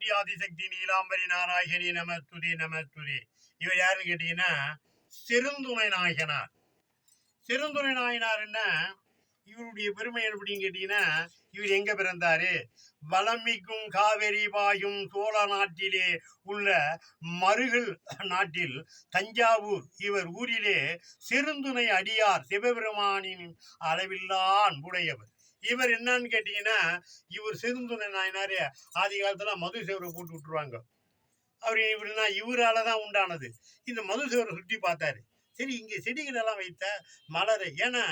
தி ஆதிசக்தி நீலாம்பரி நாராயணி நமஸ்துதி நமஸ்துதி. இவர் யாருன்னு கேட்டீங்கன்னா செருந்துணை நாயகனார். செருந்துணை நாயனார் என்ன இவருடைய பெருமை எப்படின்னு கேட்டீங்கன்னா, இவர் எங்க பிறந்தாரு? வளமிக்கும் காவிரி பாயும் சோழ நாட்டிலே உள்ள மருகல் நாட்டில் தஞ்சாவூர் இவர் ஊரிலே செருந்துணை அடியார் சிவபெருமானின் அளவில்லா அன்புடையவர். இவர் என்னன்னு கேட்டீங்கன்னா, இவர் செருந்துணை நாயனாரு ஆதி காலத்துல மது சேவரை போட்டு விட்டுருவாங்க. அவர் இவருனா இவராலதான் உண்டானது. இந்த மது சேவரை சுற்றி பார்த்தாரு. சரி, இங்கே செடிகள் எல்லாம் வைத்த மலர், ஏன்னா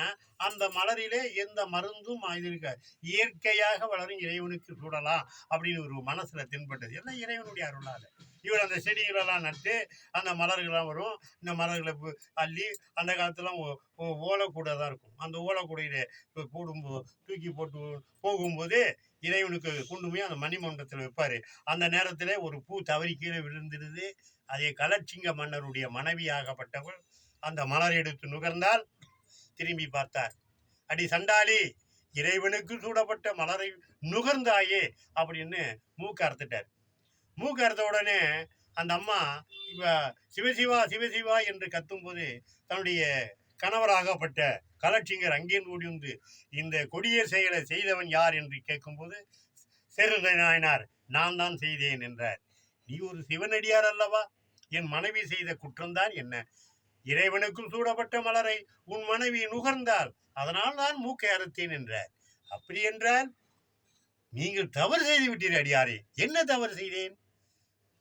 அந்த மலரிலே எந்த மருந்தும் இது இருக்க, இயற்கையாக வளரும் இறைவனுக்கு சூடலாம் அப்படின்னு ஒரு மனசுல தென்பட்டது. எல்லாம் இறைவனுடைய அருளால இவர் அந்த செடிகளெல்லாம் நட்டு அந்த மலர்கள்லாம் வரும். இந்த மலர்களை அள்ளி அந்த காலத்துலாம் ஓலைக்கூடை தான் இருக்கும். அந்த ஓலைக்கூடையில போடும்போது தூக்கி போட்டு போகும்போது இறைவனுக்கு கொண்டு போய் அந்த மணிமண்டபத்தில் வைப்பார். அந்த நேரத்தில் ஒரு பூ தவறி கீழே விழுந்துடுது. அதே கலட்சிங்க மன்னருடைய மனைவியாகப்பட்டவள் அந்த மலரை எடுத்து நுகர்ந்தால் திரும்பி பார்த்தார். அடி சண்டாளி, இறைவனுக்கு சூடப்பட்ட மலரை நுகர்ந்தாயே அப்படின்னு மூக்க அறுத்துட்டார். மூக்க அறுத்த உடனே அந்த அம்மா இவ சிவசிவா சிவசிவா என்று கத்தும்போது தன்னுடைய கணவராகப்பட்ட கலட்சிங்கர் அங்கேயும் ஓடி வந்து இந்த கொடிய செயலை செய்தவன் யார் என்று கேட்கும்போது செருந்தை நாயனார் நான் தான் செய்தேன் என்றார். நீ ஒரு சிவனடியார் அல்லவா? என் மனைவி செய்த குற்றம்தான் என்ன? இறைவனுக்கும் சூடப்பட்ட மலரை உன் மனைவி நுகர்ந்தால் அதனால் நான் மூக்கை அறுத்தேன் என்றார். அப்படி என்றால் நீங்கள் தவறு செய்து விட்டீர் அடியாரே. என்ன தவறு செய்தேன்?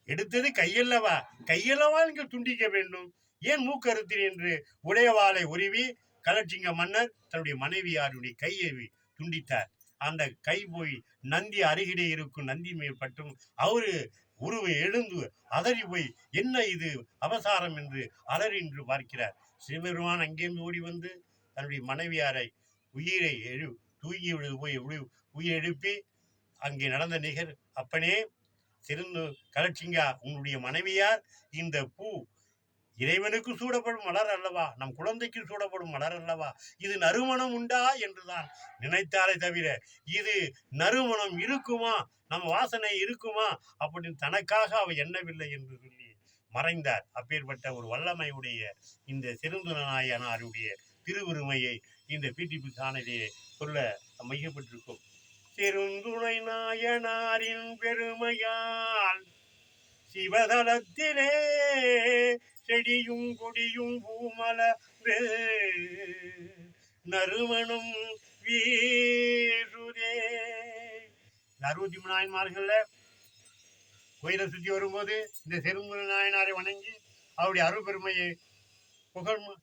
எடுத்தது கையல்லவா? கையல்லவா நீங்கள் துண்டிக்க வேண்டும். ஏன் மூக்கு அறுத்தீர் என்று உடையவாளை உருவி கலட்சிங்க மன்னர் தன்னுடைய மனைவியாருடைய கையை துண்டித்தார். அந்த கை போய் நந்தி அருகிலே இருக்கும் நந்தி மேல் பட்டும் அவரு உருவை எழுந்து அதறி போய் என்ன இது அவசாரம் என்று அலறி என்று பார்க்கிறார். சிவபெருமான் அங்கேருந்து ஓடி வந்து தன்னுடைய மனைவியாரை உயிரை தூங்கி போய் உயிர் எழுப்பி அங்கே நடந்த நிகர், அப்பனே சிறந்து கலட்சிங்கா, உன்னுடைய மனைவியார் இந்த பூ இறைவனுக்கு சூடப்படும் மலர் அல்லவா, நம் குழந்தைக்கு சூடப்படும் மலர் அல்லவா, இது நறுமணம் உண்டா என்றுதான் நினைத்தாலே தவிர இது நறுமணம் இருக்குமா, நம்ம வாசனை இருக்குமா அப்படின்னு தனக்காக அவ எண்ணவில்லை என்று சொல்லி மறைந்தார். அப்பேற்பட்ட ஒரு வல்லமையுடைய இந்த செருந்துணநாயனாருடைய திருவுரிமையை இந்த பிடிபி சாணலிலே சொல்ல மையப்பட்டிருக்கும். செருந்துணை நாயனாரின் பெருமையால் சிவதலத்திலே செடியும் கொடியும் பூமலரே நறுமணம் வீசுதே. 63 நாயன்மார்கள்ல கோயிலை சுற்றி வரும்போது இந்த செருந்துணை நாயனாரை வணங்கி அவருடைய அருள் பெருமையை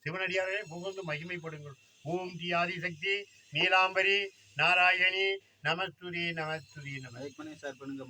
சிவனடியாரை புகழ்ந்து மகிமைப்படுங்கள். ஓம் தி ஆதிசக்தி நீலாம்பரி நாராயணி நமஸ்துதி நமஸ்துதி நமஸ்துதி. லைக் பண்ணி ஷேர் பண்ணுங்க.